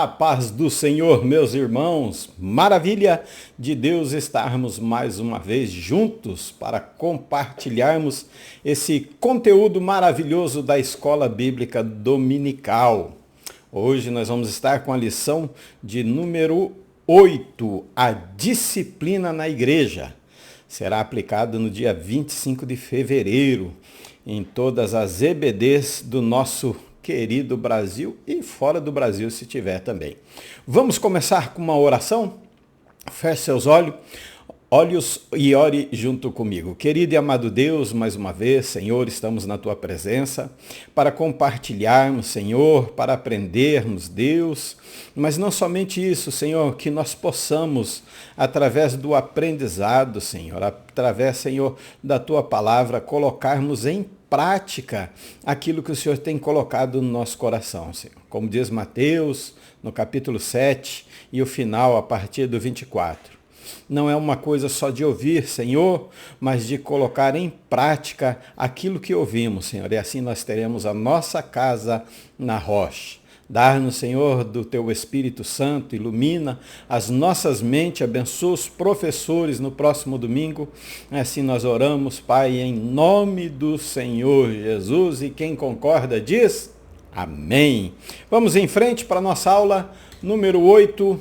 A paz do Senhor, meus irmãos, maravilha de Deus estarmos mais uma vez juntos para compartilharmos esse conteúdo maravilhoso da Escola Bíblica Dominical. Hoje nós vamos estar com a lição de número 8, a disciplina na igreja. Será aplicado no dia 25 de fevereiro, em todas as EBDs do nosso querido Brasil e fora do Brasil, se tiver também. Vamos começar com uma oração? Feche seus olhos e ore junto comigo. Querido e amado Deus, mais uma vez, Senhor, estamos na Tua presença para compartilharmos, Senhor, para aprendermos, Deus, mas não somente isso, Senhor, que nós possamos, através do aprendizado, Senhor, através, Senhor, da Tua palavra, colocarmos em prática aquilo que o Senhor tem colocado no nosso coração, Senhor. Como diz Mateus, no capítulo 7, e o final a partir do 24. Não é uma coisa só de ouvir, Senhor, mas de colocar em prática aquilo que ouvimos, Senhor. E assim nós teremos a nossa casa na rocha. Dar-nos, Senhor, do Teu Espírito Santo, ilumina as nossas mentes, abençoa os professores no próximo domingo. Assim nós oramos, Pai, em nome do Senhor Jesus. E quem concorda diz amém. Vamos em frente para a nossa aula número 8.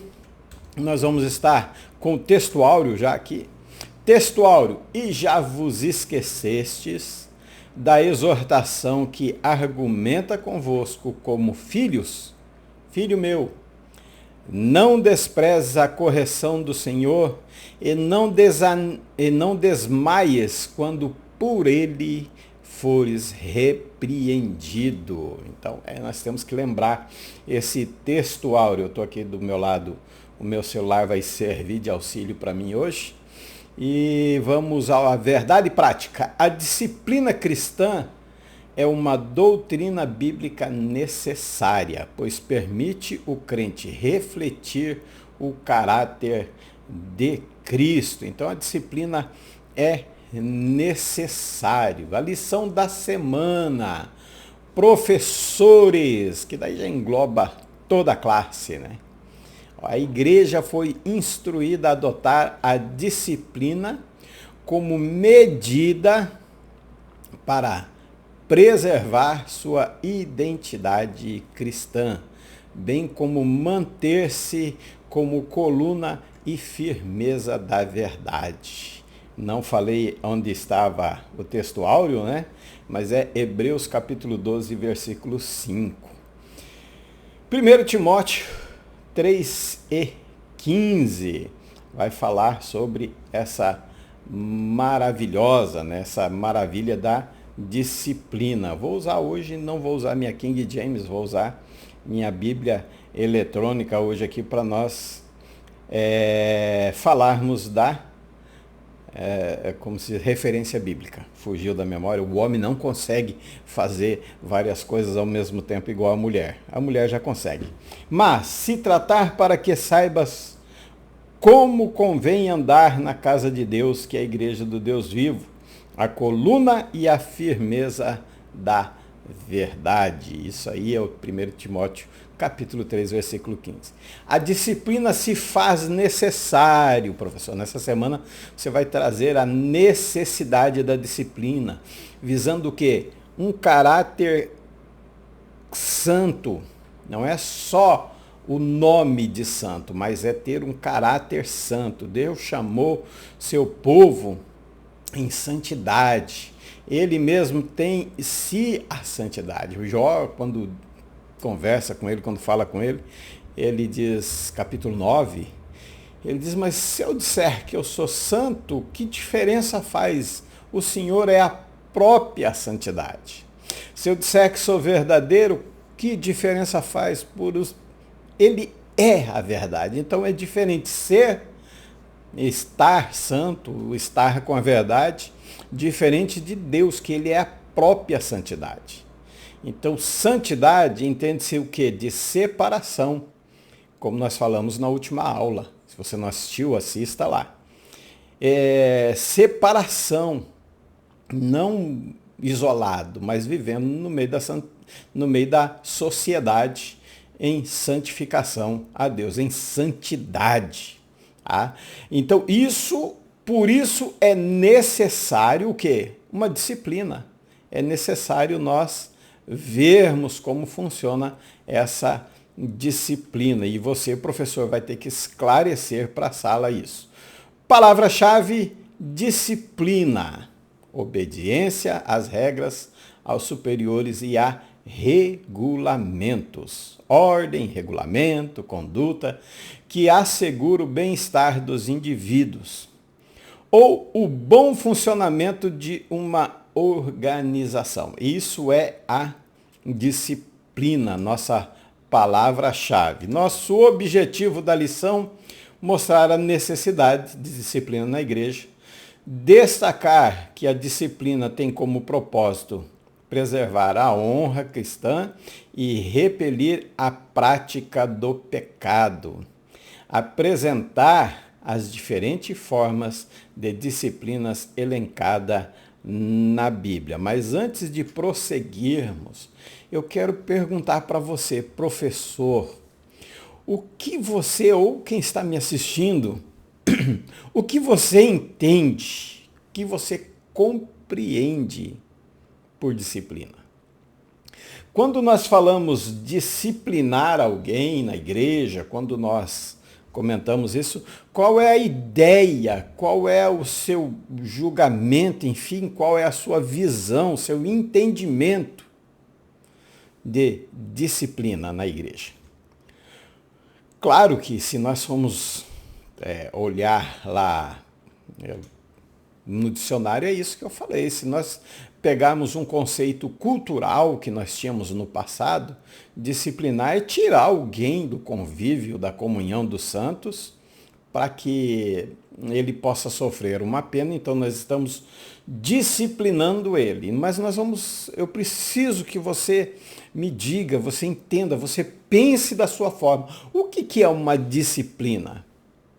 Nós vamos estar com o texto áureo já aqui. Texto áureo. E já vos esquecestes da exortação que argumenta convosco como filhos? Filho meu, não desprezes a correção do Senhor e não desmaies quando por ele fores repreendido. Então, nós temos que lembrar esse texto áureo. Eu estou aqui do meu lado, o meu celular vai servir de auxílio para mim hoje. E vamos à verdade prática. A disciplina cristã é uma doutrina bíblica necessária, pois permite o crente refletir o caráter de Cristo. Então a disciplina é necessário. A lição da semana. Professores, que daí já engloba toda a classe, né? A igreja foi instruída a adotar a disciplina como medida para preservar sua identidade cristã, bem como manter-se como coluna e firmeza da verdade. Não falei onde estava o texto áureo, né? Mas é Hebreus capítulo 12, versículo 5. 1 Timóteo 3 e 15 vai falar sobre essa maravilhosa, né, essa maravilha da disciplina. Vou usar hoje, não vou usar minha King James, vou usar minha Bíblia eletrônica hoje aqui para nós falarmos da como se referência bíblica. Fugiu da memória. O homem não consegue fazer várias coisas ao mesmo tempo igual a mulher. A mulher já consegue. Mas se tratar para que saibas como convém andar na casa de Deus, que é a igreja do Deus vivo, a coluna e a firmeza da verdade. Isso aí é o 1 Timóteo capítulo 3, versículo 15. A disciplina se faz necessário, professor. Nessa semana você vai trazer a necessidade da disciplina, visando o quê? Um caráter santo. Não é só o nome de santo, mas é ter um caráter santo. Deus chamou seu povo em santidade. Ele mesmo tem a santidade. O Jó, quando conversa com ele, quando fala com ele, ele diz, capítulo 9, ele diz, mas se eu disser que eu sou santo, que diferença faz? O Senhor é a própria santidade. Se eu disser que sou verdadeiro, que diferença faz? Ele é a verdade. Então é diferente estar santo, estar com a verdade, diferente de Deus, que ele é a própria santidade. Então, santidade entende-se o quê? De separação, como nós falamos na última aula. Se você não assistiu, assista lá. Separação, não isolado, mas vivendo no meio da sociedade em santificação a Deus, em santidade. Tá? Então, por isso é necessário o quê? Uma disciplina. É necessário nós vermos como funciona essa disciplina. E você, professor, vai ter que esclarecer para a sala isso. Palavra-chave: disciplina. Obediência às regras, aos superiores e a regulamentos. Ordem, regulamento, conduta que assegura o bem-estar dos indivíduos ou o bom funcionamento de uma organização. Isso é a disciplina, nossa palavra-chave. Nosso objetivo da lição: mostrar a necessidade de disciplina na igreja, destacar que a disciplina tem como propósito preservar a honra cristã e repelir a prática do pecado, apresentar as diferentes formas de disciplinas elencadas na Bíblia. Mas antes de prosseguirmos, eu quero perguntar para você, professor, o que você, ou quem está me assistindo, o que você entende, o que você compreende por disciplina? Quando nós falamos disciplinar alguém na igreja, quando nós comentamos isso, qual é a ideia, qual é o seu julgamento, enfim, qual é a sua visão, seu entendimento de disciplina na igreja? Claro que se nós formos olhar lá no dicionário, é isso que eu falei. Se nós pegarmos um conceito cultural que nós tínhamos no passado, disciplinar é tirar alguém do convívio, da comunhão dos santos, para que ele possa sofrer uma pena. Então nós estamos disciplinando ele. Mas eu preciso que você me diga, você entenda, você pense da sua forma. O que é uma disciplina?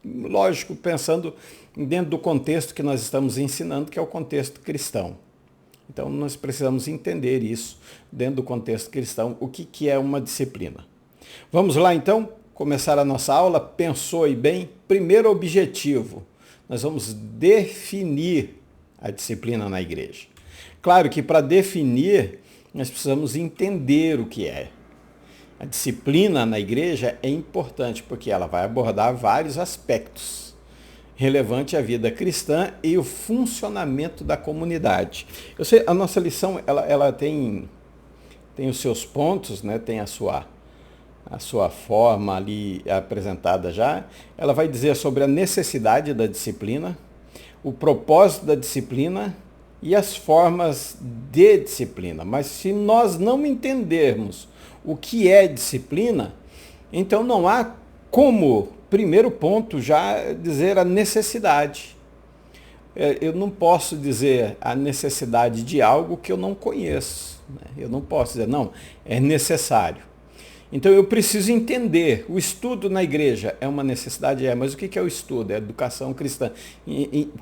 Lógico, pensando dentro do contexto que nós estamos ensinando, que é o contexto cristão. Então, nós precisamos entender isso dentro do contexto cristão, o que é uma disciplina. Vamos lá, então, começar a nossa aula. Pensou aí bem? Primeiro objetivo, nós vamos definir a disciplina na igreja. Claro que para definir, nós precisamos entender o que é. A disciplina na igreja é importante porque ela vai abordar vários aspectos relevante à vida cristã e o funcionamento da comunidade. Eu sei, a nossa lição ela tem os seus pontos, né? Tem a sua forma ali apresentada já. Ela vai dizer sobre a necessidade da disciplina, o propósito da disciplina e as formas de disciplina. Mas se nós não entendermos o que é disciplina, então não há como, primeiro ponto, já dizer a necessidade. Eu não posso dizer a necessidade de algo que eu não conheço. Eu não posso dizer, não, é necessário. Então eu preciso entender. O estudo na igreja é uma necessidade? Mas o que é o estudo? É a educação cristã.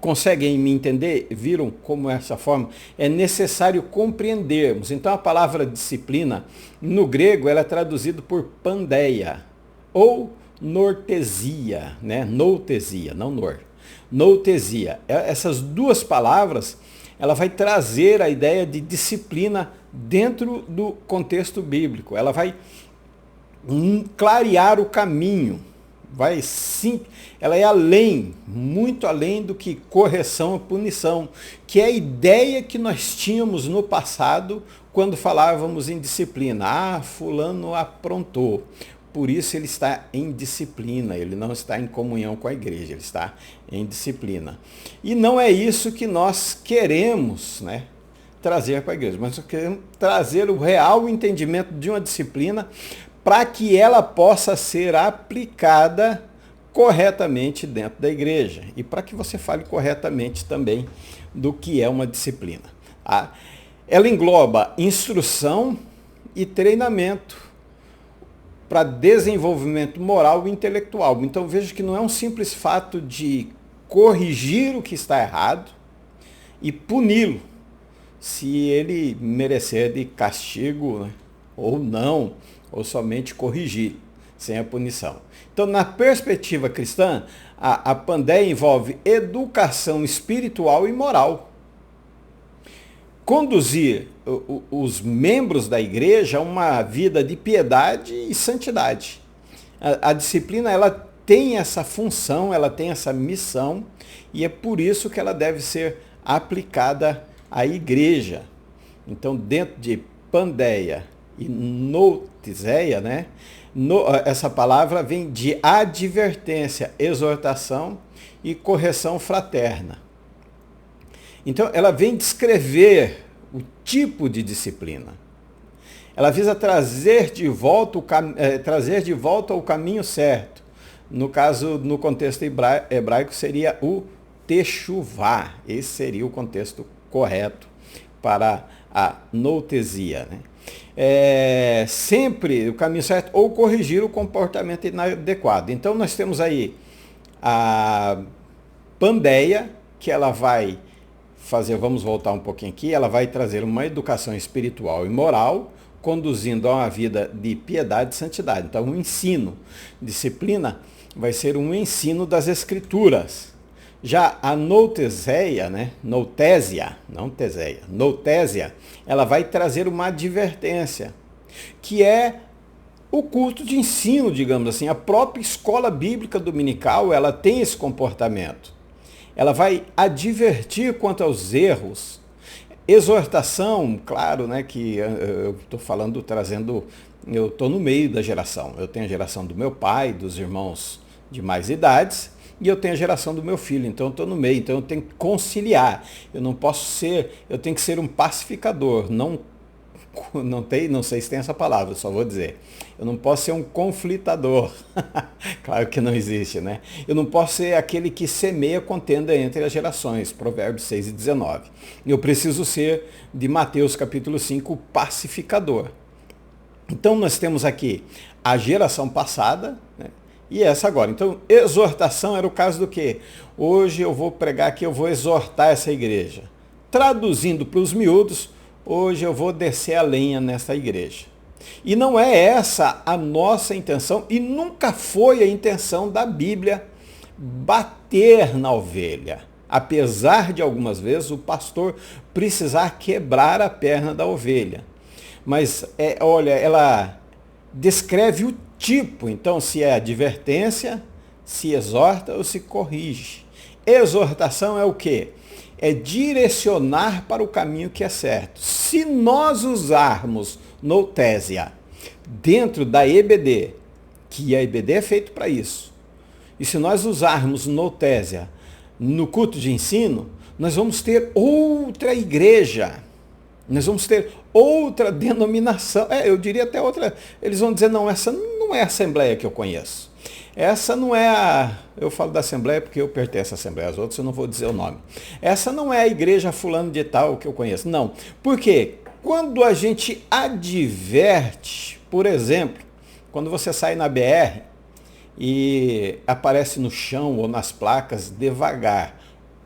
Conseguem me entender? Viram como é essa forma? É necessário compreendermos. Então a palavra disciplina, no grego, ela é traduzida por pandeia, ou nortesia, né? Noutesia, não nor. Noutesia. Essas duas palavras, ela vai trazer a ideia de disciplina dentro do contexto bíblico. Ela vai clarear o caminho. Ela é além, muito além do que correção e punição, que é a ideia que nós tínhamos no passado quando falávamos em disciplina. Fulano aprontou. Por isso ele está em disciplina, ele não está em comunhão com a igreja, ele está em disciplina. E não é isso que nós queremos, né, trazer para a igreja, mas nós queremos trazer o real entendimento de uma disciplina para que ela possa ser aplicada corretamente dentro da igreja e para que você fale corretamente também do que é uma disciplina. Tá? Ela engloba instrução e treinamento para desenvolvimento moral e intelectual. Então veja que não é um simples fato de corrigir o que está errado e puni-lo, se ele merecer de castigo, né, ou não, ou somente corrigir, sem a punição. Então, na perspectiva cristã, a Pandeia envolve educação espiritual e moral. Conduzir os membros da igreja a uma vida de piedade e santidade. A disciplina, ela tem essa função, ela tem essa missão, e é por isso que ela deve ser aplicada à igreja. Então, dentro de Pandeia e Noutizeia, né? Essa palavra vem de advertência, exortação e correção fraterna. Então, ela vem descrever o tipo de disciplina. Ela visa trazer de volta ao caminho certo. No caso, no contexto hebraico, seria o techuvá. Esse seria o contexto correto para a noutesia, né? Sempre o caminho certo ou corrigir o comportamento inadequado. Então nós temos aí a Pandeia, que ela vai fazer, vamos voltar um pouquinho aqui, ela vai trazer uma educação espiritual e moral, conduzindo a uma vida de piedade e santidade. Então o ensino, disciplina, vai ser um ensino das Escrituras. Já a Noutesia, né? Noutésia, ela vai trazer uma advertência, que é o culto de ensino, digamos assim. A própria escola bíblica dominical, ela tem esse comportamento. Ela vai advertir quanto aos erros. Exortação, claro, né, que eu estou falando, eu estou no meio da geração. Eu tenho a geração do meu pai, dos irmãos de mais idades, e eu tenho a geração do meu filho, então eu estou no meio, então eu tenho que conciliar. Eu tenho que ser um pacificador, não sei se tem essa palavra, só vou dizer. Eu não posso ser um conflitador. Claro que não existe, né? Eu não posso ser aquele que semeia contenda entre as gerações, Provérbios 6 e 19. Eu preciso ser, de Mateus capítulo 5, o pacificador. Então nós temos aqui a geração passada, né? E essa agora. Então, exortação era o caso do quê? Hoje eu vou pregar aqui, eu vou exortar essa igreja. Traduzindo para os miúdos, hoje eu vou descer a lenha nessa igreja. E não é essa a nossa intenção, e nunca foi a intenção da Bíblia bater na ovelha. Apesar de algumas vezes o pastor precisar quebrar a perna da ovelha. Mas, olha, ela descreve o tipo, então, se é advertência, se exorta ou se corrige. Exortação é o quê? É direcionar para o caminho que é certo. Se nós usarmos Noutésia dentro da EBD, que a EBD é feito para isso, e se nós usarmos Noutésia no culto de ensino, nós vamos ter outra igreja. Nós vamos ter outra denominação. Eu diria até outra. Eles vão dizer, não, essa não é a Assembleia que eu conheço. Essa não é a... Eu falo da Assembleia porque eu pertenço à Assembleia, as outras eu não vou dizer o nome. Essa não é a igreja fulano de tal que eu conheço. Não. Por quê? Quando a gente adverte, por exemplo, quando você sai na BR e aparece no chão ou nas placas devagar,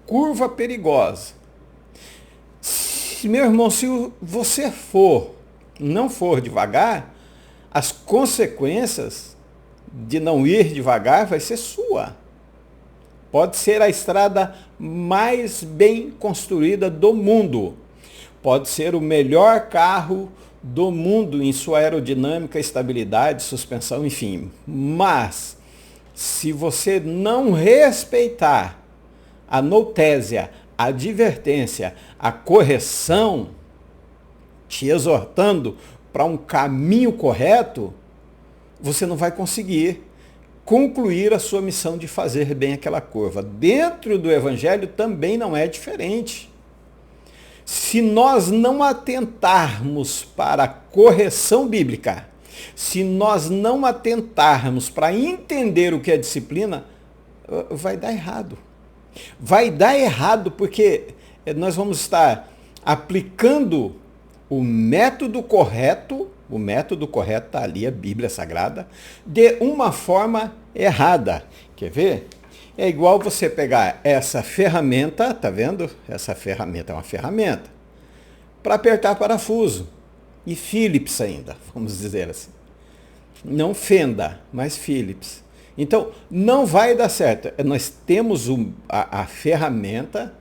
curva perigosa. Meu irmão, se você não for devagar, as consequências de não ir devagar vai ser sua. Pode ser a estrada mais bem construída do mundo. Pode ser o melhor carro do mundo em sua aerodinâmica, estabilidade, suspensão, enfim. Mas, se você não respeitar a Noutésia, a advertência, a correção, te exortando para um caminho correto, você não vai conseguir concluir a sua missão de fazer bem aquela curva. Dentro do Evangelho também não é diferente. Se nós não atentarmos para a correção bíblica, se nós não atentarmos para entender o que é disciplina, vai dar errado. Vai dar errado porque nós vamos estar aplicando o método correto está ali, a Bíblia Sagrada, de uma forma errada. Quer ver? É igual você pegar essa ferramenta, tá vendo? Essa ferramenta é uma ferramenta para apertar parafuso. e Philips ainda, vamos dizer assim. Não Fenda, mas Philips. Então, não vai dar certo. Nós temos a ferramenta,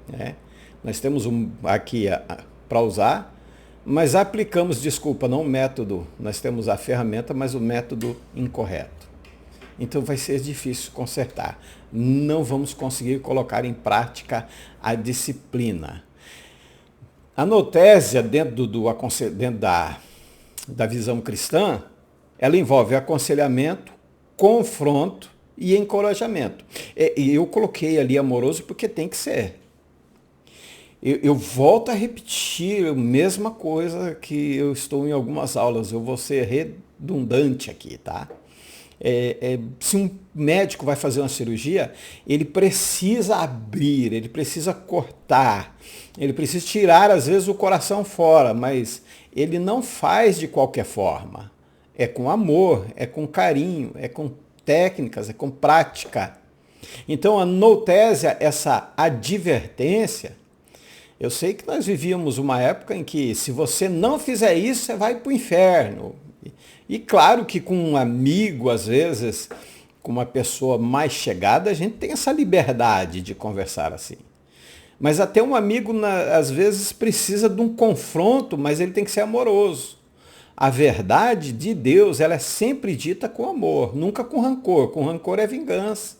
né? Nós temos aqui para usar, mas aplicamos, desculpa, não o método. Nós temos a ferramenta, mas o método incorreto. Então vai ser difícil consertar. Não vamos conseguir colocar em prática a disciplina. A notésia, dentro da visão cristã, ela envolve aconselhamento, confronto e encorajamento. E eu coloquei ali amoroso porque tem que ser. Eu volto a repetir a mesma coisa que eu estou em algumas aulas. Eu vou ser redundante aqui, tá? Se um médico vai fazer uma cirurgia, ele precisa abrir, ele precisa cortar, ele precisa tirar, às vezes, o coração fora, mas ele não faz de qualquer forma. É com amor, é com carinho, é com técnicas, é com prática. Então, a noutésia, essa advertência, eu sei que nós vivíamos uma época em que, se você não fizer isso, você vai para o inferno. E claro que com um amigo, às vezes, com uma pessoa mais chegada, a gente tem essa liberdade de conversar assim. Mas até um amigo, às vezes, precisa de um confronto, mas ele tem que ser amoroso. A verdade de Deus, ela é sempre dita com amor, nunca com rancor. Com rancor é vingança.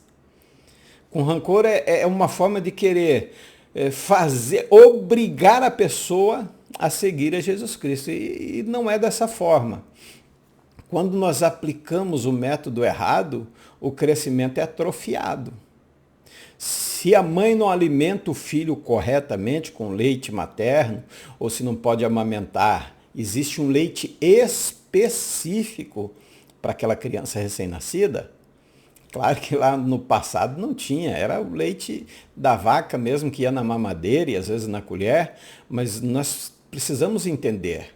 Com rancor é uma forma de querer obrigar a pessoa a seguir a Jesus Cristo. E não é dessa forma. Quando nós aplicamos o método errado, o crescimento é atrofiado. Se a mãe não alimenta o filho corretamente com leite materno, ou se não pode amamentar, existe um leite específico para aquela criança recém-nascida. Claro que lá no passado não tinha, era o leite da vaca mesmo, que ia na mamadeira e às vezes na colher, mas nós precisamos entender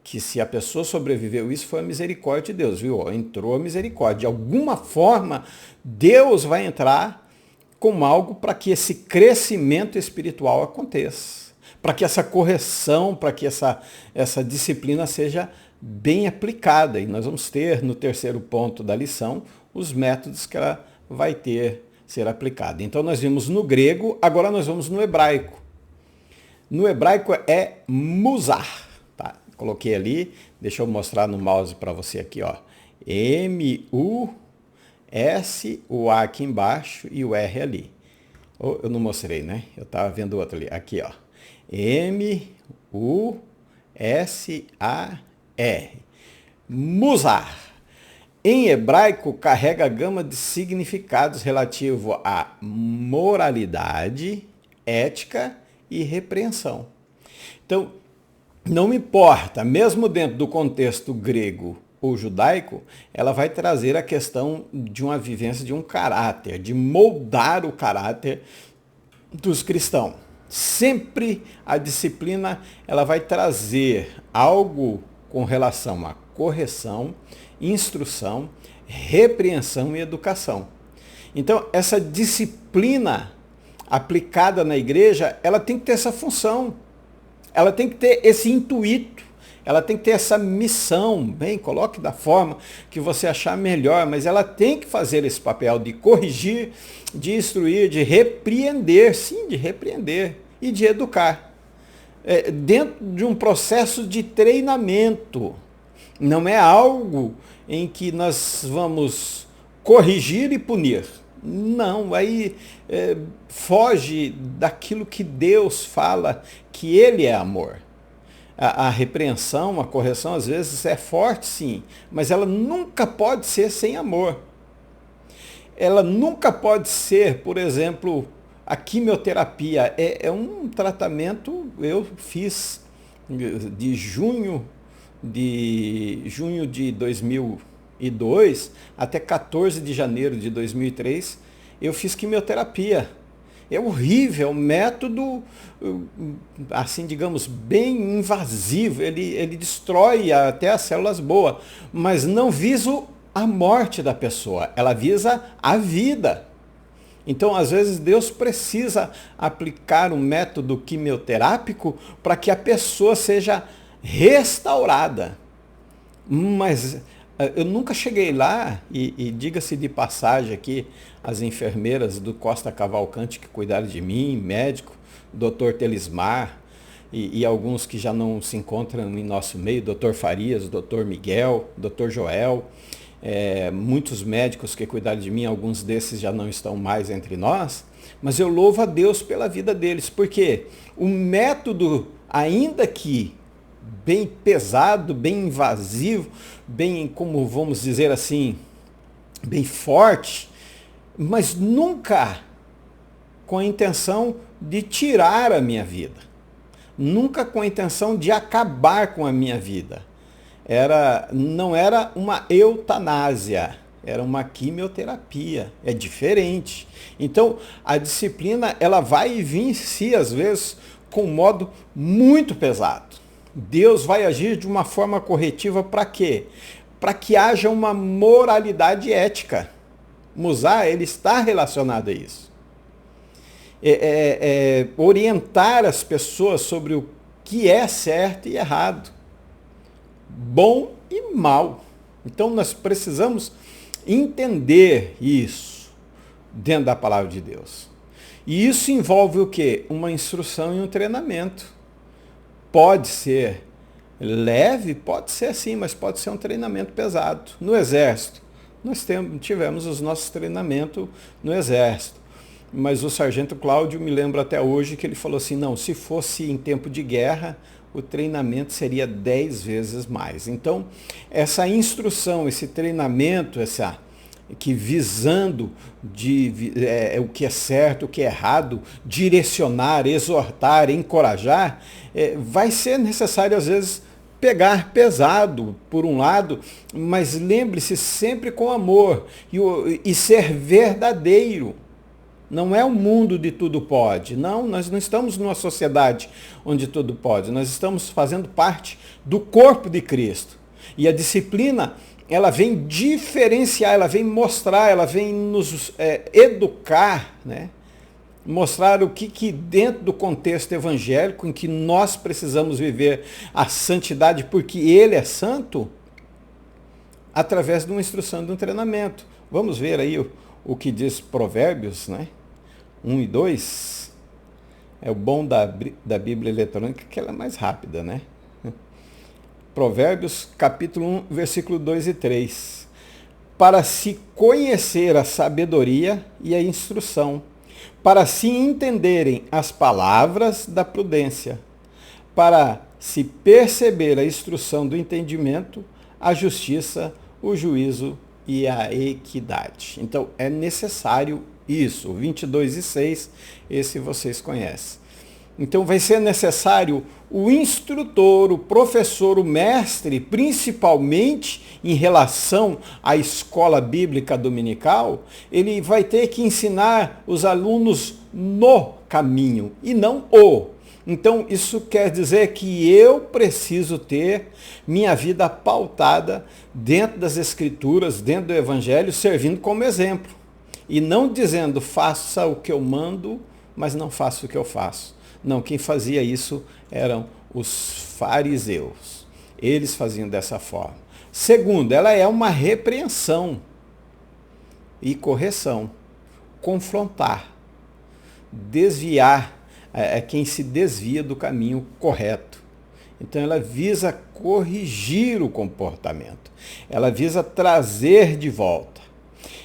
que se a pessoa sobreviveu, isso foi a misericórdia de Deus, viu? Entrou a misericórdia. De alguma forma, Deus vai entrar com algo para que esse crescimento espiritual aconteça, para que essa correção, para que essa disciplina seja bem aplicada. E nós vamos ter, no terceiro ponto da lição, os métodos que ela vai ser aplicada. Então nós vimos no grego, agora nós vamos no hebraico. No hebraico é musar. Tá? Coloquei ali, deixa eu mostrar no mouse para você aqui, ó. M-U-S, o A aqui embaixo e o R ali. Oh, eu não mostrei, né? Eu estava vendo outro ali. Aqui, ó. M-U-S-A-R. Musar. Em hebraico, carrega a gama de significados relativo à moralidade, ética e repreensão. Então, não importa, mesmo dentro do contexto grego ou judaico, ela vai trazer a questão de uma vivência de um caráter, de moldar o caráter dos cristãos. Sempre a disciplina ela vai trazer algo com relação à correção, instrução, repreensão e educação. Então, essa disciplina aplicada na igreja, ela tem que ter essa função, ela tem que ter esse intuito, ela tem que ter essa missão, bem, coloque da forma que você achar melhor, mas ela tem que fazer esse papel de corrigir, de instruir, de repreender, sim, de repreender e de educar. Dentro de um processo de treinamento. Não é algo em que nós vamos corrigir e punir. Não, aí foge daquilo que Deus fala, que Ele é amor. A repreensão, a correção, às vezes é forte, sim, mas ela nunca pode ser sem amor. Ela nunca pode ser, por exemplo, a quimioterapia. É um tratamento, eu fiz de junho de 2002 até 14 de janeiro de 2003, eu fiz quimioterapia. É horrível, é um método, assim, digamos, bem invasivo. Ele destrói até as células boas, mas não visa a morte da pessoa, ela visa a vida. Então, às vezes, Deus precisa aplicar um método quimioterápico para que a pessoa seja restaurada. Mas eu nunca cheguei lá, e diga-se de passagem aqui, as enfermeiras do Costa Cavalcante que cuidaram de mim, médico, Dr. Telismar, e alguns que já não se encontram em nosso meio, Dr. Farias, Dr. Miguel, Dr. Joel, muitos médicos que cuidaram de mim, alguns desses já não estão mais entre nós, mas eu louvo a Deus pela vida deles, porque o método, ainda que bem pesado, bem invasivo, bem, como vamos dizer assim, bem forte, mas nunca com a intenção de tirar a minha vida, nunca com a intenção de acabar com a minha vida. Não era uma eutanásia, era uma quimioterapia, é diferente. Então, a disciplina, ela vai vir, sim, às vezes, com um modo muito pesado. Deus vai agir de uma forma corretiva para quê? Para que haja uma moralidade ética. Musar, ele está relacionado a isso. Orientar as pessoas sobre o que é certo e errado, bom e mal. Então nós precisamos entender isso dentro da palavra de Deus. E isso envolve o quê? Uma instrução e um treinamento. Pode ser leve, pode ser sim, mas pode ser um treinamento pesado. No Exército, nós tivemos os nossos treinamentos no Exército. Mas o Sargento Cláudio, me lembro até hoje que ele falou assim, não, se fosse em tempo de guerra, o treinamento seria 10 vezes mais. Então, essa instrução, esse treinamento, que visando o que é certo, o que é errado, direcionar, exortar, encorajar, vai ser necessário, às vezes, pegar pesado, por um lado, mas lembre-se sempre com amor e ser verdadeiro. Não é um mundo de tudo pode. Não, nós não estamos numa sociedade onde tudo pode. Nós estamos fazendo parte do corpo de Cristo. E a disciplina, ela vem diferenciar, ela vem mostrar, ela vem nos educar, né? Mostrar o que dentro do contexto evangélico, em que nós precisamos viver a santidade porque Ele é santo, através de uma instrução, de um treinamento. Vamos ver aí o que diz Provérbios, né? 1 e 2. É o bom da Bíblia eletrônica, que ela é mais rápida, né? Provérbios, capítulo 1, versículo 2 e 3. Para se conhecer a sabedoria e a instrução, para se entenderem as palavras da prudência, para se perceber a instrução do entendimento, a justiça, o juízo e a equidade. Então, é necessário isso. 22 e 6, esse vocês conhecem. Então, vai ser necessário o instrutor, o professor, o mestre, principalmente em relação à escola bíblica dominical, ele vai ter que ensinar os alunos no caminho e não o. Então, isso quer dizer que eu preciso ter minha vida pautada dentro das Escrituras, dentro do Evangelho, servindo como exemplo. E não dizendo, faça o que eu mando, mas não faça o que eu faço. Não, quem fazia isso eram os fariseus. Eles faziam dessa forma. Segundo, ela é uma repreensão e correção. Confrontar. Desviar. É quem se desvia do caminho correto. Então ela visa corrigir o comportamento. Ela visa trazer de volta.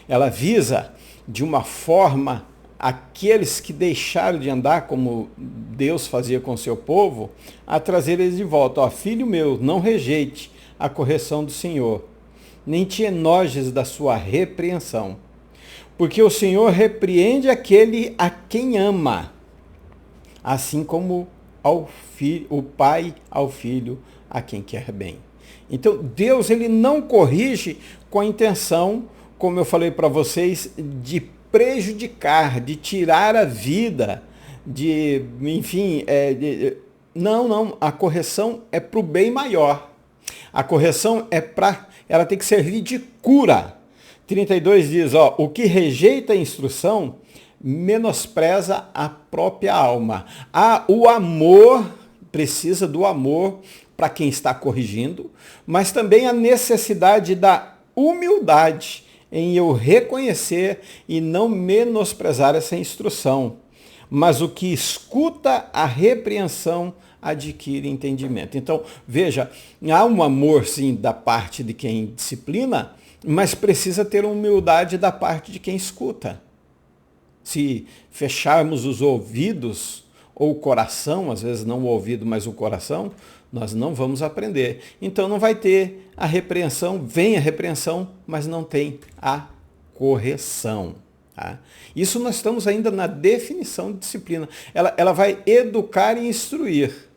Ela visa, de uma forma, aqueles que deixaram de andar como Deus fazia com o seu povo, a trazer eles de volta. Ó, filho meu, não rejeite a correção do Senhor, nem te enojes da sua repreensão. Porque o Senhor repreende aquele a quem ama, assim como o pai ao filho a quem quer bem. Então, Deus, ele não corrige com a intenção, como eu falei para vocês, de prejudicar, de tirar a vida, não, a correção é para o bem maior. A correção ela tem que servir de cura. 32 diz, o que rejeita a instrução menospreza a própria alma. O amor precisa do amor para quem está corrigindo, mas também a necessidade da humildade em eu reconhecer e não menosprezar essa instrução. Mas o que escuta a repreensão adquire entendimento. Então, veja, há um amor, sim, da parte de quem disciplina, mas precisa ter humildade da parte de quem escuta. Se fecharmos os ouvidos ou o coração, às vezes não o ouvido, mas o coração, nós não vamos aprender. Então não vai ter a repreensão, vem a repreensão, mas não tem a correção. Tá? Isso nós estamos ainda na definição de disciplina. Ela vai educar e instruir.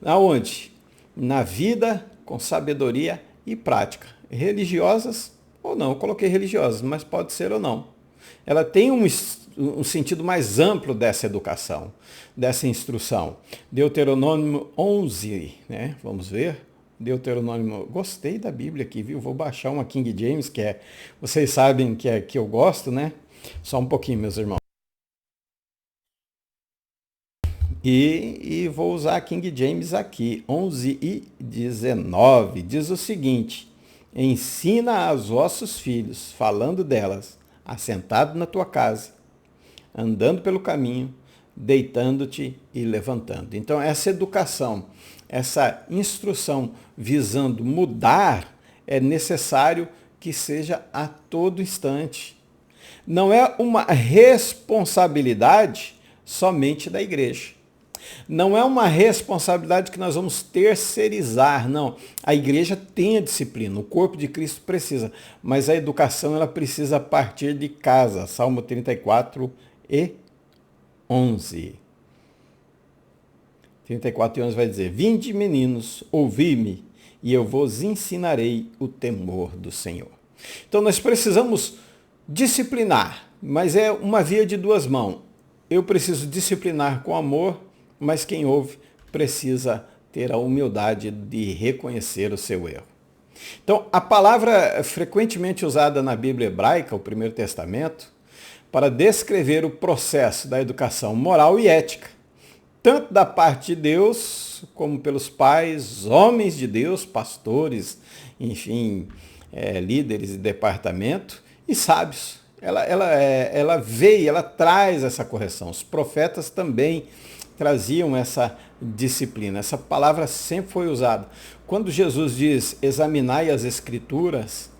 Aonde? Na vida com sabedoria e prática. Religiosas ou não, eu coloquei religiosas, mas pode ser ou não. Ela tem um sentido mais amplo dessa educação, dessa instrução. Deuteronômio 11, né? Vamos ver. Deuteronômio, gostei da Bíblia aqui, viu? Vou baixar uma King James, vocês sabem que eu gosto, né? Só um pouquinho, meus irmãos. E vou usar a King James aqui, 11 e 19. Diz o seguinte: ensina aos vossos filhos, falando delas, assentado na tua casa, andando pelo caminho, deitando-te e levantando. Então, essa educação, essa instrução visando mudar, é necessário que seja a todo instante. Não é uma responsabilidade somente da igreja. Não é uma responsabilidade que nós vamos terceirizar, não. A igreja tem a disciplina, o corpo de Cristo precisa, mas a educação ela precisa partir de casa. Salmo 34 e 11. 34 e 11 vai dizer: vinde, meninos, ouvi-me, e eu vos ensinarei o temor do Senhor. Então nós precisamos disciplinar, mas é uma via de duas mãos. Eu preciso disciplinar com amor, mas quem ouve precisa ter a humildade de reconhecer o seu erro. Então, a palavra frequentemente usada na Bíblia hebraica, o Primeiro Testamento, para descrever o processo da educação moral e ética, tanto da parte de Deus, como pelos pais, homens de Deus, pastores, enfim, líderes de departamento e sábios. Ela veio, ela traz essa correção. Os profetas também traziam essa disciplina. Essa palavra sempre foi usada. Quando Jesus diz examinai as escrituras,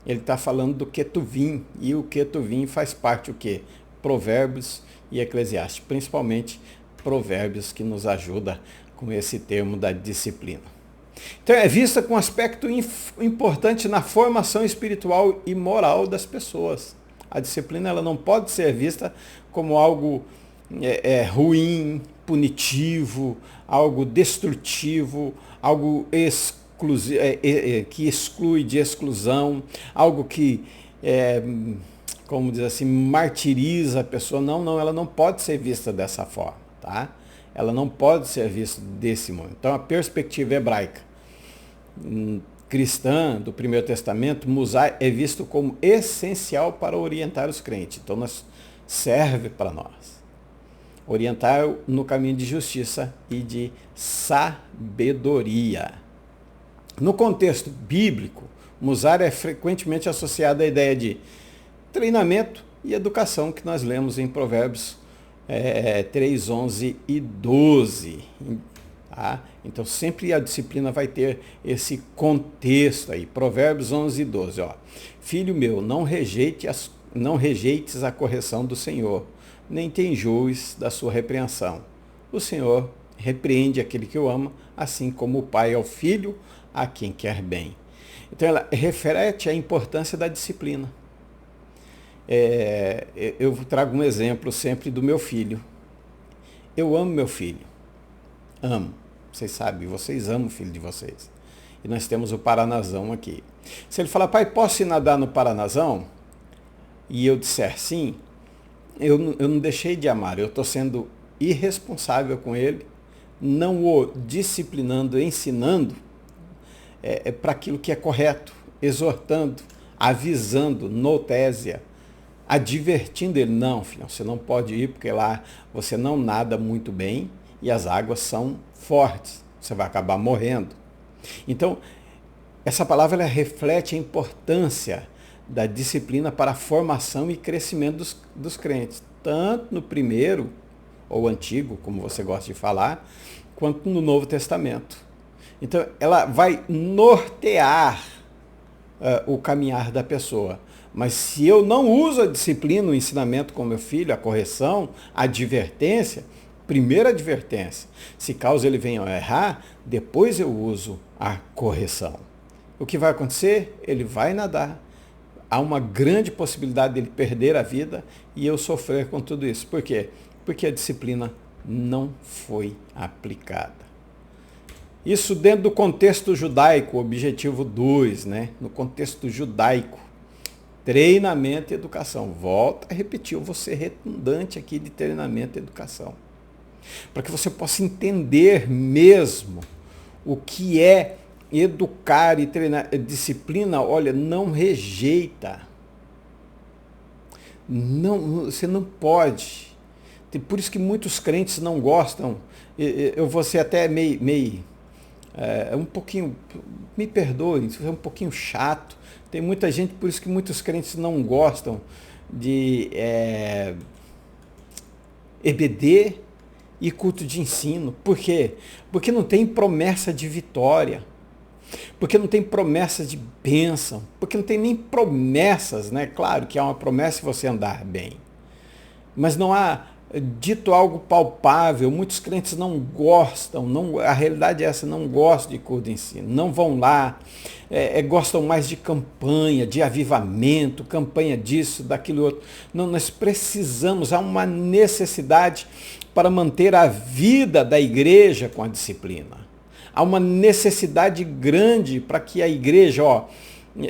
ele está falando do Ketuvim, e o Ketuvim faz parte do quê? Provérbios e Eclesiastes, principalmente Provérbios, que nos ajuda com esse termo da disciplina. Então é vista com um aspecto importante na formação espiritual e moral das pessoas. A disciplina ela não pode ser vista como algo ruim, punitivo, algo destrutivo, algo que exclui de exclusão, algo que, como diz assim, martiriza a pessoa. Não, ela não pode ser vista dessa forma, tá? Ela não pode ser vista desse modo. Então, a perspectiva hebraica cristã do Primeiro Testamento, Musar é visto como essencial para orientar os crentes. Então, serve para nós. Orientar no caminho de justiça e de sabedoria. No contexto bíblico, Musar é frequentemente associado à ideia de treinamento e educação que nós lemos em Provérbios 3, 11 e 12. Tá? Então, sempre a disciplina vai ter esse contexto aí. Provérbios 11 e 12. Ó. Filho meu, não rejeites a correção do Senhor, nem te enjoes da sua repreensão. O Senhor repreende aquele que o ama, assim como o pai ao filho, a quem quer bem. Então, ela reflete a importância da disciplina. Eu trago um exemplo sempre do meu filho. Eu amo meu filho. Amo. Vocês sabem, vocês amam o filho de vocês. E nós temos o Paranazão aqui. Se ele falar, pai, posso ir nadar no Paranazão? E eu disser sim, eu não deixei de amar, eu estou sendo irresponsável com ele, não o disciplinando, ensinando para aquilo que é correto, exortando, avisando, notésia, advertindo ele. Não, filho, você não pode ir porque lá você não nada muito bem e as águas são fortes. você vai acabar morrendo. Então, essa palavra ela reflete a importância da disciplina para a formação e crescimento dos crentes, tanto no primeiro, ou antigo, como você gosta de falar, quanto no Novo Testamento. Então, ela vai nortear o caminhar da pessoa. Mas se eu não uso a disciplina, o ensinamento com meu filho, a correção, a advertência, primeira advertência, se caso ele venha a errar, depois eu uso a correção. O que vai acontecer? Ele vai nadar. Há uma grande possibilidade dele perder a vida e eu sofrer com tudo isso. Por quê? Porque a disciplina não foi aplicada. Isso dentro do contexto judaico, objetivo 2, né? No contexto judaico, treinamento e educação. Volto a repetir, eu vou ser redundante aqui de treinamento e educação. Para que você possa entender mesmo o que é educar e treinar. Disciplina, olha, não rejeita. Não, você não pode. Por isso que muitos crentes não gostam. Eu vou ser até meio um pouquinho, me perdoem, é um pouquinho chato. Tem muita gente, por isso que muitos crentes não gostam de EBD e culto de ensino. Por quê? Porque não tem promessa de vitória. Porque não tem promessa de bênção. Porque não tem nem promessas, né? Claro que há uma promessa se você andar bem. Mas não há dito algo palpável. Muitos crentes não gostam, a realidade é essa, não gostam de culto de ensino, não vão lá, gostam mais de campanha, de avivamento, campanha disso, daquilo outro. Não, nós precisamos, há uma necessidade para manter a vida da igreja com a disciplina. Há uma necessidade grande para que a igreja,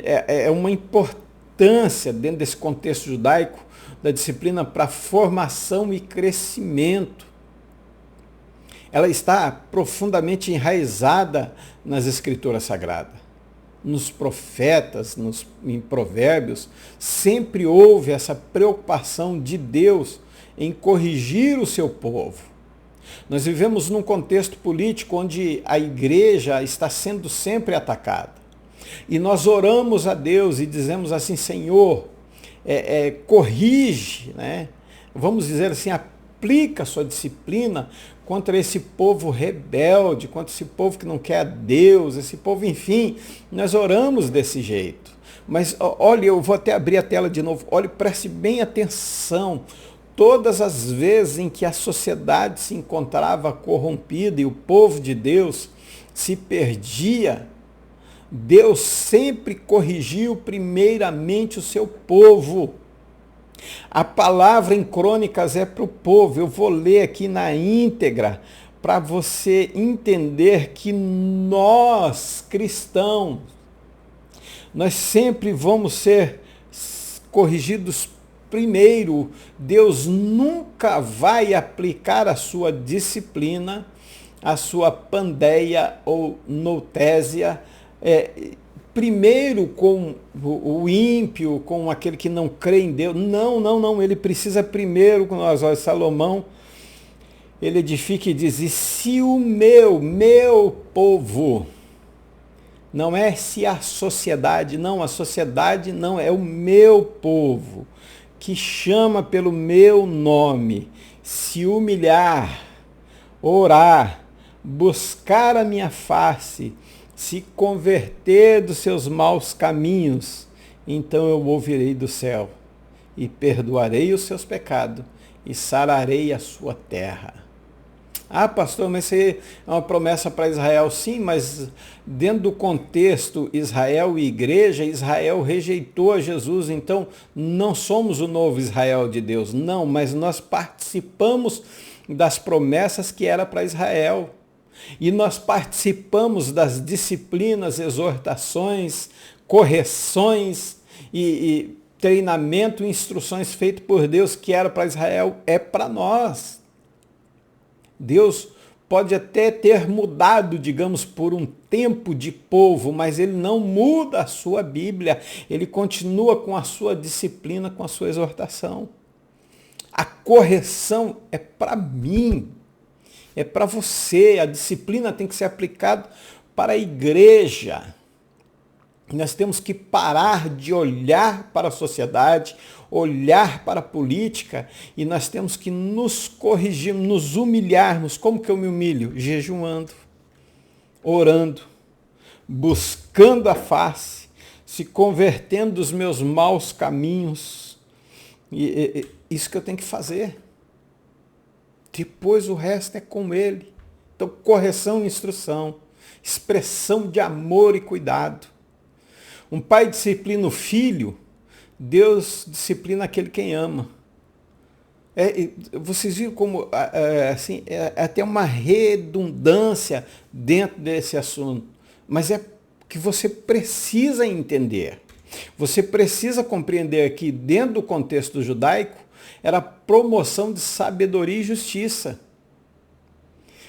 é uma importância dentro desse contexto judaico, da disciplina para formação e crescimento. Ela está profundamente enraizada nas Escrituras Sagradas. Nos profetas, em Provérbios, sempre houve essa preocupação de Deus em corrigir o seu povo. Nós vivemos num contexto político onde a igreja está sendo sempre atacada. E nós oramos a Deus e dizemos assim, Senhor, corrige, né? Vamos dizer assim, aplica a sua disciplina contra esse povo rebelde, contra esse povo que não quer a Deus, esse povo, enfim, nós oramos desse jeito. Mas olha, eu vou até abrir a tela de novo, olhe, preste bem atenção, todas as vezes em que a sociedade se encontrava corrompida e o povo de Deus se perdia, Deus sempre corrigiu primeiramente o seu povo. A palavra em Crônicas é para o povo. Eu vou ler aqui na íntegra para você entender que nós, cristãos, nós sempre vamos ser corrigidos primeiro. Deus nunca vai aplicar a sua disciplina, a sua pandeia ou noutésia, primeiro com o ímpio, com aquele que não crê em Deus. Não. Ele precisa primeiro, com nós olhos, Salomão, ele edifica e diz, e se o meu povo, não é se a sociedade não, é o meu povo, que chama pelo meu nome, se humilhar, orar, buscar a minha face, se converter dos seus maus caminhos, então eu ouvirei do céu e perdoarei os seus pecados e sararei a sua terra. Ah, pastor, mas isso aí é uma promessa para Israel. Sim, mas dentro do contexto Israel e igreja, Israel rejeitou a Jesus, então não somos o novo Israel de Deus. Não, mas nós participamos das promessas que era para Israel. E nós participamos das disciplinas, exortações, correções e treinamento e instruções feitas por Deus que era para Israel, é para nós. Deus pode até ter mudado, digamos, por um tempo de povo, mas ele não muda a sua Bíblia, ele continua com a sua disciplina, com a sua exortação. A correção é para mim. é para você. A disciplina tem que ser aplicada para a igreja. Nós temos que parar de olhar para a sociedade, olhar para a política, e nós temos que nos corrigir, nos humilharmos. Como que eu me humilho? Jejuando, orando, buscando a face, se convertendo dos meus maus caminhos. Isso que eu tenho que fazer. Depois o resto é com ele. Então, correção e instrução, expressão de amor e cuidado. Um pai disciplina o filho, Deus disciplina aquele quem ama. Vocês viram como assim, é até uma redundância dentro desse assunto, mas é que você precisa entender. Você precisa compreender que dentro do contexto judaico era promoção de sabedoria e justiça.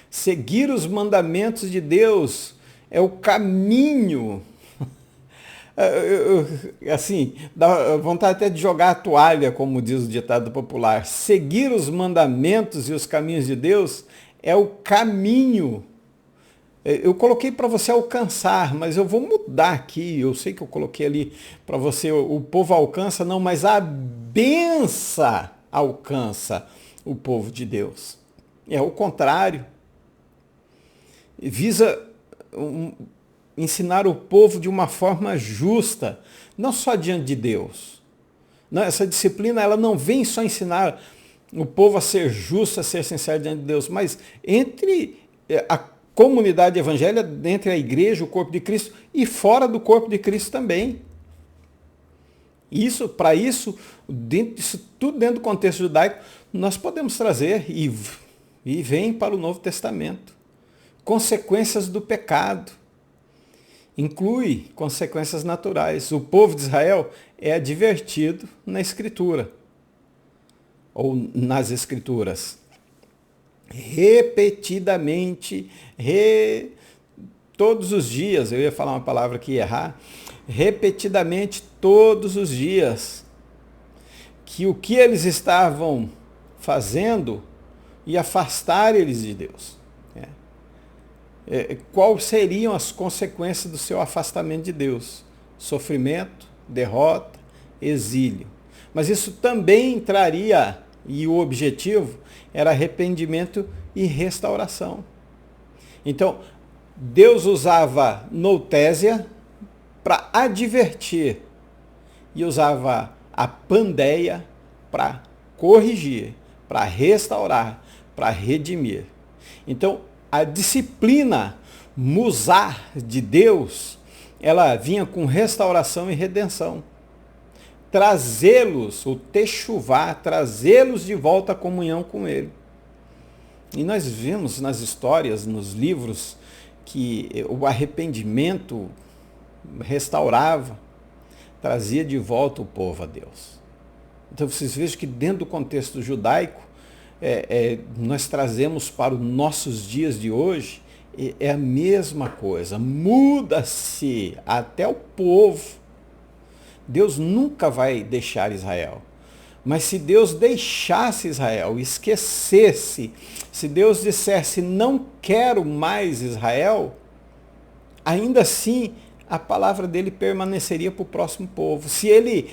Seguir os mandamentos de Deus é o caminho. Assim, dá vontade até de jogar a toalha, como diz o ditado popular. Seguir os mandamentos e os caminhos de Deus é o caminho. Eu coloquei para você alcançar, mas eu vou mudar aqui. Eu sei que eu coloquei ali para você, o povo alcança, não, mas a benção alcança o povo de Deus. É o contrário. Visa ensinar o povo de uma forma justa, não só diante de Deus. Não, essa disciplina ela não vem só ensinar o povo a ser justo, a ser sincero diante de Deus, mas entre a comunidade evangélica, entre a igreja, o corpo de Cristo, e fora do corpo de Cristo também. Para isso, tudo dentro do contexto judaico, nós podemos trazer, e vem para o Novo Testamento, consequências do pecado. Inclui consequências naturais. O povo de Israel é advertido na Escritura, ou nas Escrituras. Repetidamente, todos os dias, eu ia falar uma palavra que ia errar, repetidamente todos os dias, que o que eles estavam fazendo ia afastar eles de Deus. Quais seriam as consequências do seu afastamento de Deus? Sofrimento, derrota, exílio. Mas isso também traria, e o objetivo era arrependimento e restauração. Então, Deus usava noutésia para advertir e usava a pandeia para corrigir, para restaurar, para redimir. Então, a disciplina musar de Deus, ela vinha com restauração e redenção. Trazê-los, o techuvá, trazê-los de volta à comunhão com Ele. E nós vimos nas histórias, nos livros, que o arrependimento restaurava, trazia de volta o povo a Deus. Então vocês vejam que dentro do contexto judaico, nós trazemos para os nossos dias de hoje, é a mesma coisa, muda-se até o povo. Deus nunca vai deixar Israel, mas se Deus deixasse Israel, esquecesse, se Deus dissesse não quero mais Israel, ainda assim a palavra dele permaneceria para o próximo povo. Se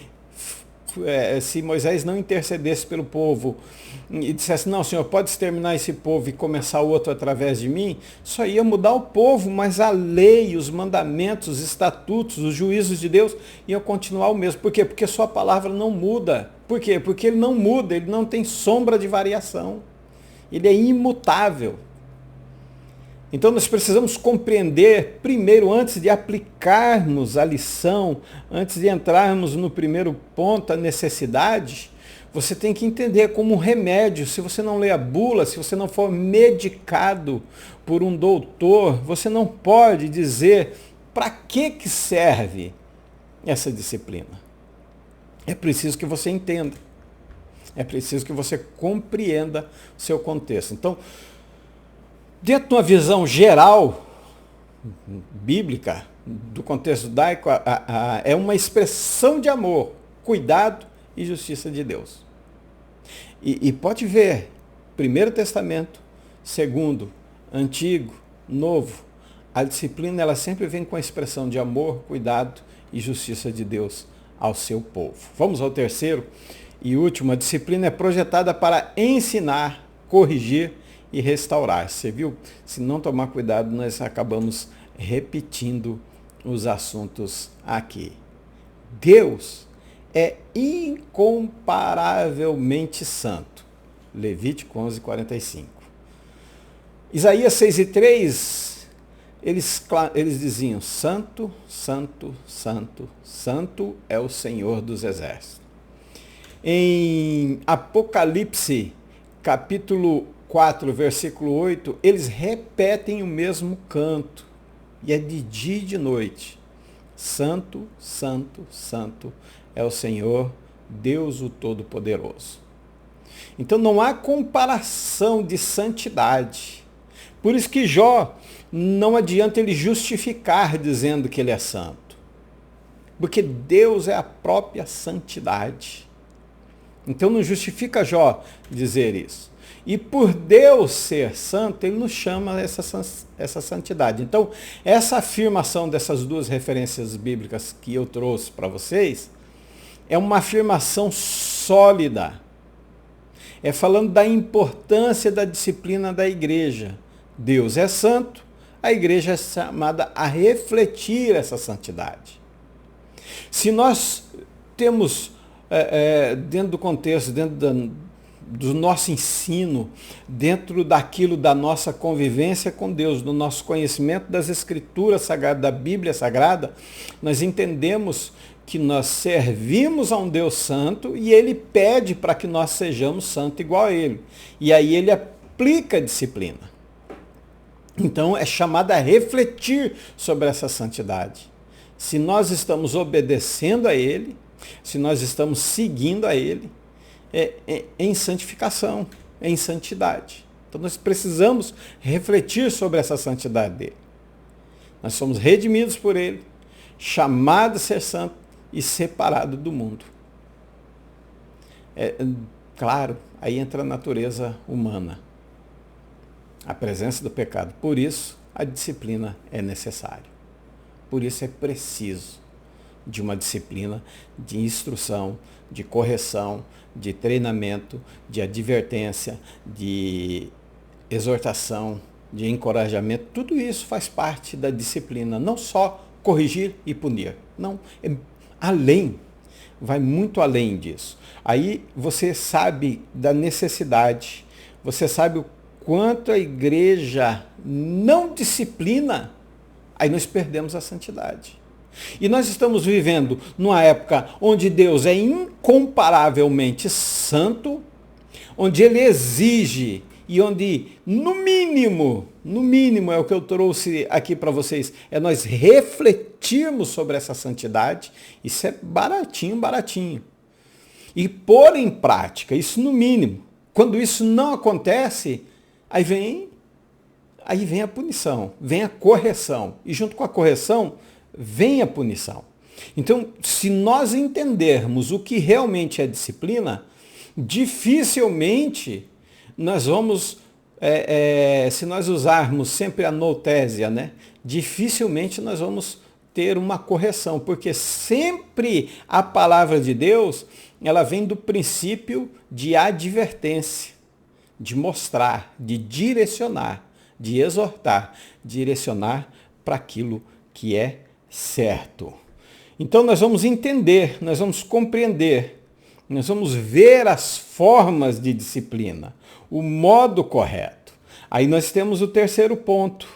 Moisés não intercedesse pelo povo e dissesse, não, Senhor, pode exterminar esse povo e começar outro através de mim, só ia mudar o povo, mas a lei, os mandamentos, os estatutos, os juízos de Deus iam continuar o mesmo. Por quê? Porque sua palavra não muda. Por quê? Porque ele não muda, ele não tem sombra de variação. Ele é imutável. Então nós precisamos compreender, primeiro, antes de aplicarmos a lição, antes de entrarmos no primeiro ponto, a necessidade, você tem que entender como um remédio. Se você não lê a bula, se você não for medicado por um doutor, você não pode dizer para que serve essa disciplina. É preciso que você entenda. É preciso que você compreenda o seu contexto. Então, dentro de uma visão geral, bíblica, do contexto judaico, é uma expressão de amor, cuidado e justiça de Deus. E pode ver, Primeiro Testamento, Segundo, antigo, novo. A disciplina ela sempre vem com a expressão de amor, cuidado e justiça de Deus ao seu povo. Vamos ao terceiro e último. A disciplina é projetada para ensinar, corrigir e restaurar. Você viu? Se não tomar cuidado, nós acabamos repetindo os assuntos aqui. Deus é incomparavelmente santo. Levítico 11:45. Isaías 6:3, eles diziam, santo, santo, santo, santo é o Senhor dos exércitos. Em Apocalipse, capítulo 4, versículo 8, eles repetem o mesmo canto, e é de dia e de noite. Santo, santo, santo é o Senhor, Deus o Todo-Poderoso. Então não há comparação de santidade. Por isso que Jó, não adianta ele justificar dizendo que ele é santo. Porque Deus é a própria santidade. Então não justifica Jó dizer isso. E por Deus ser santo, ele nos chama essa santidade. Então, essa afirmação dessas duas referências bíblicas que eu trouxe para vocês, é uma afirmação sólida. É falando da importância da disciplina da igreja. Deus é santo, a igreja é chamada a refletir essa santidade. Se nós temos, dentro do contexto, dentro do nosso ensino, dentro daquilo da nossa convivência com Deus, do nosso conhecimento das Escrituras Sagradas, da Bíblia Sagrada, nós entendemos que nós servimos a um Deus santo e Ele pede para que nós sejamos santos igual a Ele. E aí Ele aplica a disciplina. Então é chamado a refletir sobre essa santidade. Se nós estamos obedecendo a Ele, se nós estamos seguindo a Ele, em santificação, em santidade. Então nós precisamos refletir sobre essa santidade dele. Nós somos redimidos por Ele, chamados a ser santo e separados do mundo. Claro, aí entra a natureza humana, a presença do pecado. Por isso, a disciplina é necessária. Por isso é preciso de uma disciplina de instrução, de correção, de treinamento, de advertência, de exortação, de encorajamento. Tudo isso faz parte da disciplina. Não só corrigir e punir. Não, além, vai muito além disso. Aí você sabe da necessidade, você sabe o quanto a igreja não disciplina, aí nós perdemos a santidade. E nós estamos vivendo numa época onde Deus é incomparavelmente santo, onde Ele exige e onde, no mínimo é o que eu trouxe aqui para vocês, é nós refletirmos sobre essa santidade. Isso é baratinho. E pôr em prática, isso no mínimo. Quando isso não acontece, aí vem a punição, vem a correção. E junto com a correção, vem a punição. Então, se nós entendermos o que realmente é disciplina, dificilmente nós vamos, se nós usarmos sempre a noutésia, né? Dificilmente nós vamos ter uma correção, porque sempre a palavra de Deus, ela vem do princípio de advertência, de mostrar, de direcionar, de exortar, direcionar para aquilo que é certo. Então nós vamos entender, nós vamos compreender, nós vamos ver as formas de disciplina, o modo correto. Aí nós temos o terceiro ponto,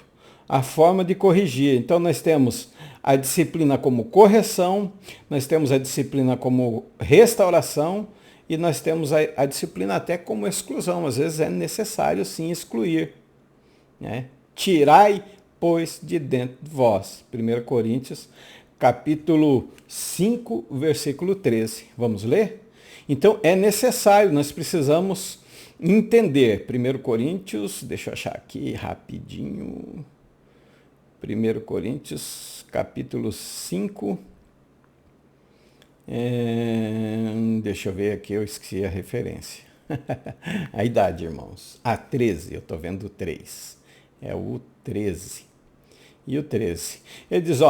a forma de corrigir. Então nós temos a disciplina como correção, nós temos a disciplina como restauração e nós temos a disciplina até como exclusão. Às vezes é necessário sim excluir, né? Tirai, pois, de dentro de vós. 1 Coríntios, capítulo 5, versículo 13. Vamos ler? Então é necessário, nós precisamos entender. 1 Coríntios, deixa eu achar aqui rapidinho. 1 Coríntios, capítulo 5. Deixa eu ver aqui, eu esqueci a referência. A idade, irmãos. 13, eu estou vendo o 3. É o 13. E o 13. Ele diz,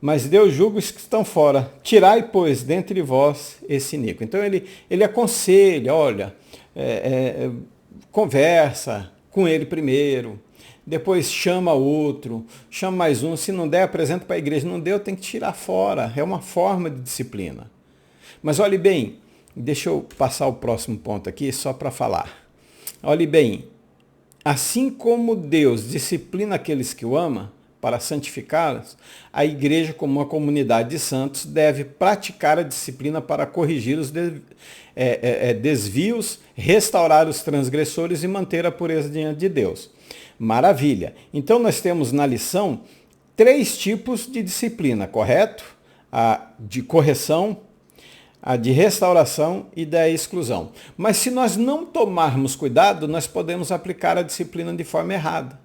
mas Deus julga os que estão fora. Tirai, pois, dentre vós esse iníquo. Então ele aconselha, olha, conversa com ele primeiro, depois chama outro, chama mais um. Se não der, apresenta para a igreja. Não deu, tem que tirar fora. É uma forma de disciplina. Mas olhe bem, deixa eu passar o próximo ponto aqui só para falar. Olhe bem, assim como Deus disciplina aqueles que o amam para santificá-los, a igreja, como uma comunidade de santos, deve praticar a disciplina para corrigir os desvios, restaurar os transgressores e manter a pureza diante de Deus. Maravilha! Então nós temos na lição 3 tipos de disciplina, correto? A de correção, a de restauração e da exclusão. Mas se nós não tomarmos cuidado, nós podemos aplicar a disciplina de forma errada.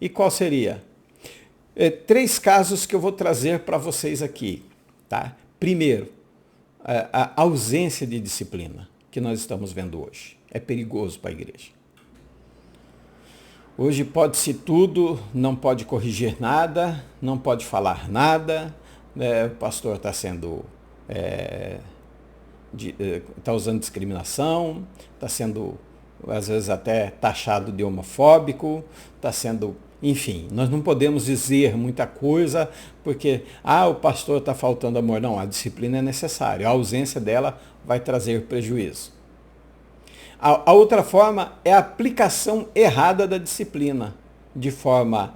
E qual seria? 3 casos que eu vou trazer para vocês aqui. Tá? Primeiro, a ausência de disciplina que nós estamos vendo hoje. É perigoso para a igreja. Hoje pode-se tudo, não pode corrigir nada, não pode falar nada. O pastor está sendo... está usando discriminação, está sendo, às vezes, até taxado de homofóbico, está sendo... Enfim, nós não podemos dizer muita coisa porque, o pastor está faltando amor. Não, a disciplina é necessária. A ausência dela vai trazer prejuízo. A outra forma é a aplicação errada da disciplina, de forma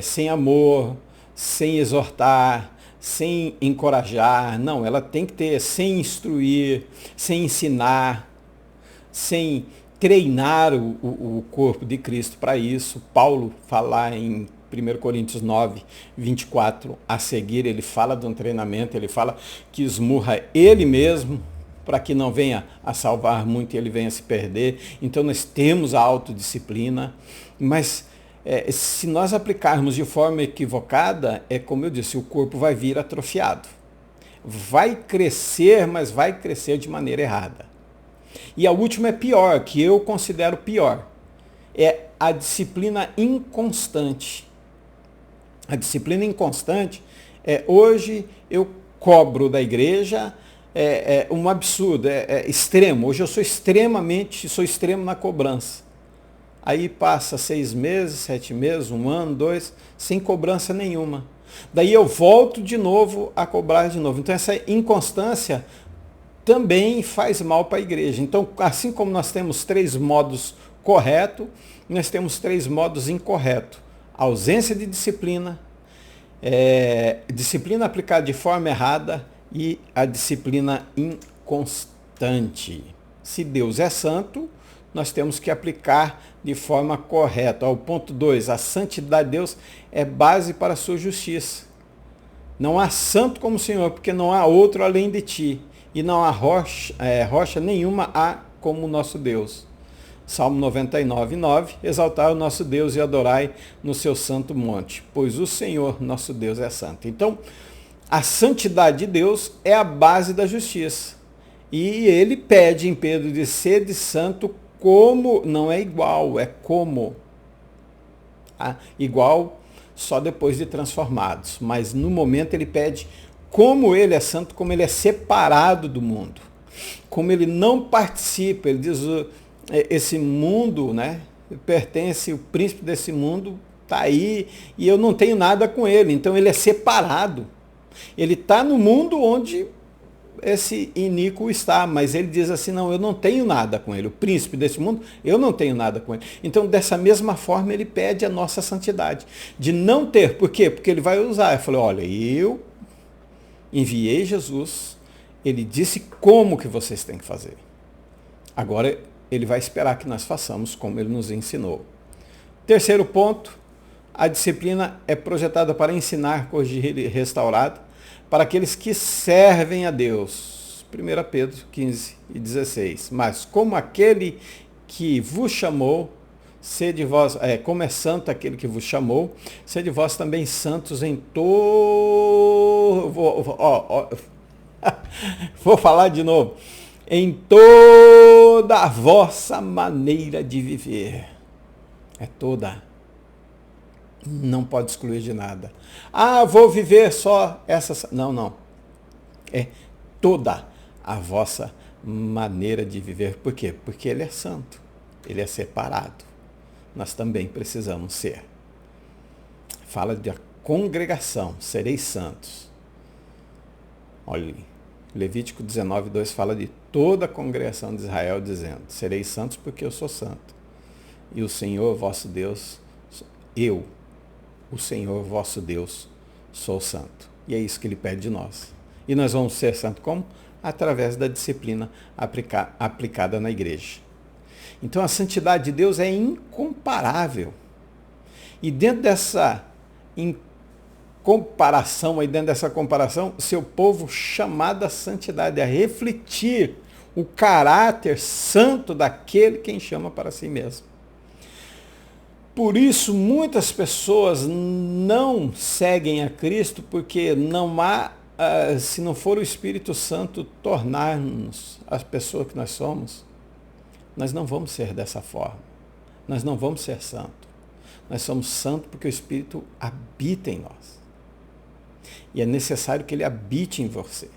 sem amor, sem exortar, sem encorajar. Não, ela tem que ter sem instruir, sem ensinar, sem treinar o corpo de Cristo para isso. Paulo fala em 1 Coríntios 9, 24, a seguir, ele fala de um treinamento, ele fala que esmurra ele mesmo, para que não venha a salvar muito e ele venha a se perder. Então nós temos a autodisciplina, mas se nós aplicarmos de forma equivocada, como eu disse, o corpo vai vir atrofiado. Vai crescer, mas vai crescer de maneira errada. E a última é pior, que eu considero pior. É a disciplina inconstante. A disciplina inconstante hoje eu cobro da igreja, um absurdo, extremo. Hoje eu sou extremo na cobrança. Aí passa 6 meses, 7 meses, 1 ano, 2, sem cobrança nenhuma. Daí eu volto de novo a cobrar de novo. Então essa inconstância também faz mal para a igreja. Então, assim como nós temos 3 modos corretos, nós temos 3 modos incorretos. A ausência de disciplina, disciplina aplicada de forma errada e a disciplina inconstante. Se Deus é santo, nós temos que aplicar de forma correta. O ponto 2, a santidade de Deus é base para a sua justiça. Não há santo como o Senhor, porque não há outro além de ti. E não há rocha nenhuma há como o nosso Deus. Salmo 99, 9, exaltai o nosso Deus e adorai no seu santo monte, pois o Senhor, nosso Deus, é santo. Então, a santidade de Deus é a base da justiça. E ele pede em Pedro de ser de santo como, não é igual, é como. Igual só depois de transformados. Mas no momento ele pede como ele é santo, como ele é separado do mundo. Como ele não participa, ele diz, esse mundo, né, pertence, o príncipe desse mundo está aí e eu não tenho nada com ele. Então ele é separado. Ele está no mundo onde esse iníquo está, mas ele diz assim, não, eu não tenho nada com ele. O príncipe desse mundo, eu não tenho nada com ele. Então, dessa mesma forma, ele pede a nossa santidade. De não ter. Por quê? Porque ele vai usar. Eu falei, olha, eu enviei Jesus, ele disse como que vocês têm que fazer. Agora, ele vai esperar que nós façamos como ele nos ensinou. Terceiro ponto, a disciplina é projetada para ensinar, corrigir e restaurar para aqueles que servem a Deus. 1 Pedro 15 e 16. Mas como aquele que vos chamou, sede vós, como é santo aquele que vos chamou, sede vós também santos em vou falar de novo. Em toda a vossa maneira de viver. É toda. Não pode excluir de nada. Ah, vou viver só essa. Não, não. É toda a vossa maneira de viver. Por quê? Porque ele é santo. Ele é separado. Nós também precisamos ser. Fala da congregação. Sereis santos. Olha, Levítico 19:2 fala de toda a congregação de Israel, dizendo: sereis santos porque eu sou santo. E o Senhor vosso Deus, eu, o Senhor vosso Deus, sou santo. E é isso que ele pede de nós. E nós vamos ser santos como? Através da disciplina aplicada na igreja. Então a santidade de Deus é incomparável. E dentro dessa comparação, seu povo chamado à santidade, a refletir o caráter santo daquele quem chama para si mesmo. Por isso, muitas pessoas não seguem a Cristo, porque não há, se não for o Espírito Santo tornar-nos as pessoas que nós somos, nós não vamos ser dessa forma. Nós não vamos ser santos. Nós somos santos porque o Espírito habita em nós. E é necessário que ele habite em você.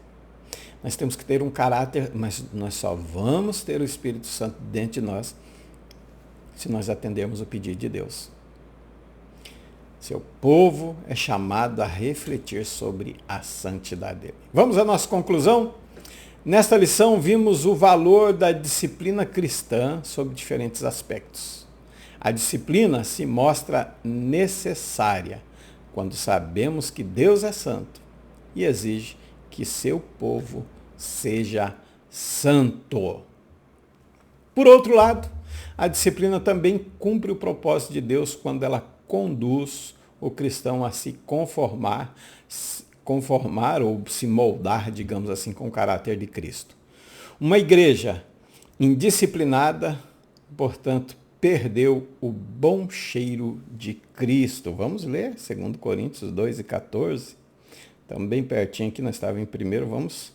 Nós temos que ter um caráter, mas nós só vamos ter o Espírito Santo dentro de nós se nós atendermos o pedido de Deus. Seu povo é chamado a refletir sobre a santidade dele. Vamos à nossa conclusão? Nesta lição vimos o valor da disciplina cristã sob diferentes aspectos. A disciplina se mostra necessária quando sabemos que Deus é santo e exige que seu povo seja santo. Por outro lado, a disciplina também cumpre o propósito de Deus quando ela conduz o cristão a se conformar ou se moldar, digamos assim, com o caráter de Cristo. Uma igreja indisciplinada, portanto, perdeu o bom cheiro de Cristo. Vamos ler 2 Coríntios 2:14. Estamos bem pertinho aqui, nós estávamos em primeiro, vamos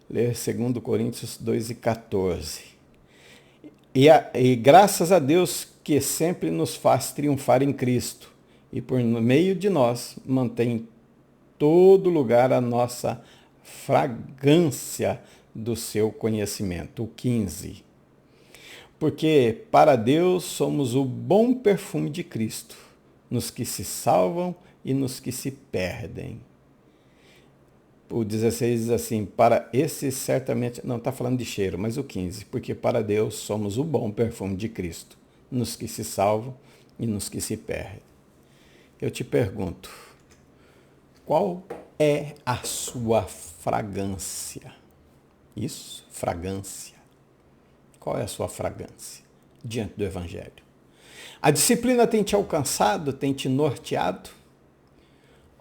ler 2 Coríntios 2:14. E graças a Deus que sempre nos faz triunfar em Cristo e por meio de nós mantém em todo lugar a nossa fragrância do seu conhecimento. O 15. Porque para Deus somos o bom perfume de Cristo, nos que se salvam e nos que se perdem. O 16 diz assim, para esses certamente, não está falando de cheiro, mas o 15, porque para Deus somos o bom perfume de Cristo, nos que se salvam e nos que se perdem. Eu te pergunto, qual é a sua fragrância? Isso, fragrância. Qual é a sua fragrância diante do Evangelho? A disciplina tem te alcançado, tem te norteado?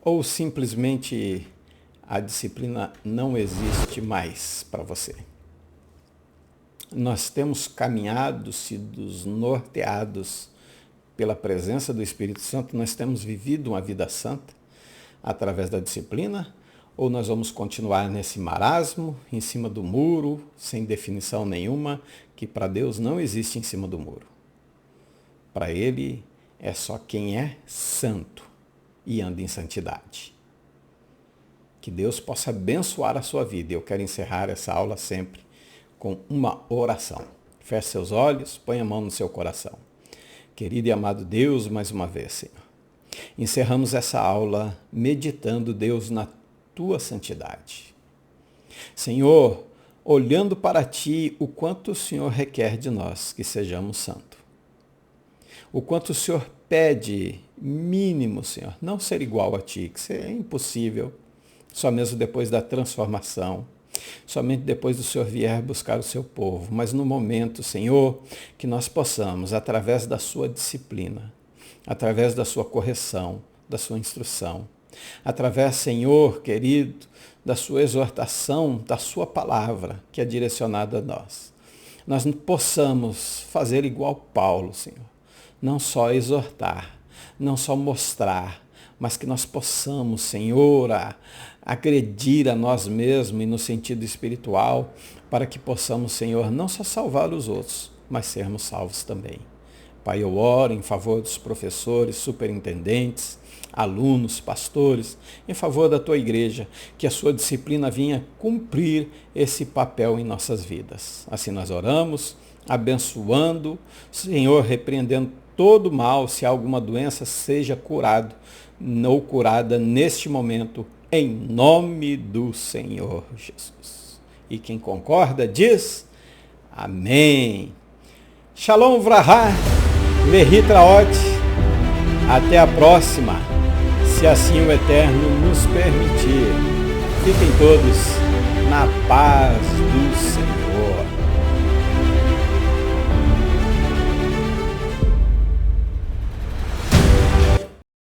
Ou simplesmente a disciplina não existe mais para você? Nós temos caminhado, sido norteados pela presença do Espírito Santo, nós temos vivido uma vida santa através da disciplina, ou nós vamos continuar nesse marasmo, em cima do muro, sem definição nenhuma, que para Deus não existe em cima do muro. Para Ele é só quem é santo e anda em santidade. Que Deus possa abençoar a sua vida. Eu quero encerrar essa aula sempre com uma oração. Feche seus olhos, põe a mão no seu coração. Querido e amado Deus, mais uma vez, Senhor. Encerramos essa aula meditando, Deus, na tua santidade. Senhor, olhando para ti, o quanto o Senhor requer de nós que sejamos santos. O quanto o Senhor pede mínimo, Senhor, não ser igual a ti, que isso é impossível. Só mesmo depois da transformação, somente depois do Senhor vier buscar o seu povo. Mas no momento, Senhor, que nós possamos, através da sua disciplina, através da sua correção, da sua instrução, através, Senhor, querido, da sua exortação, da sua palavra, que é direcionada a nós possamos fazer igual Paulo, Senhor. Não só exortar, não só mostrar, mas que nós possamos, Senhor, agredir a nós mesmos e no sentido espiritual, para que possamos, Senhor, não só salvar os outros, mas sermos salvos também. Pai, eu oro em favor dos professores, superintendentes, alunos, pastores, em favor da tua igreja, que a sua disciplina vinha cumprir esse papel em nossas vidas. Assim nós oramos, abençoando, Senhor, repreendendo todo mal, se há alguma doença, seja curado ou curada neste momento, em nome do Senhor Jesus. E quem concorda diz amém. Shalom Vrahá, Vehitraot. Até a próxima, se assim o Eterno nos permitir. Fiquem todos na paz do Senhor.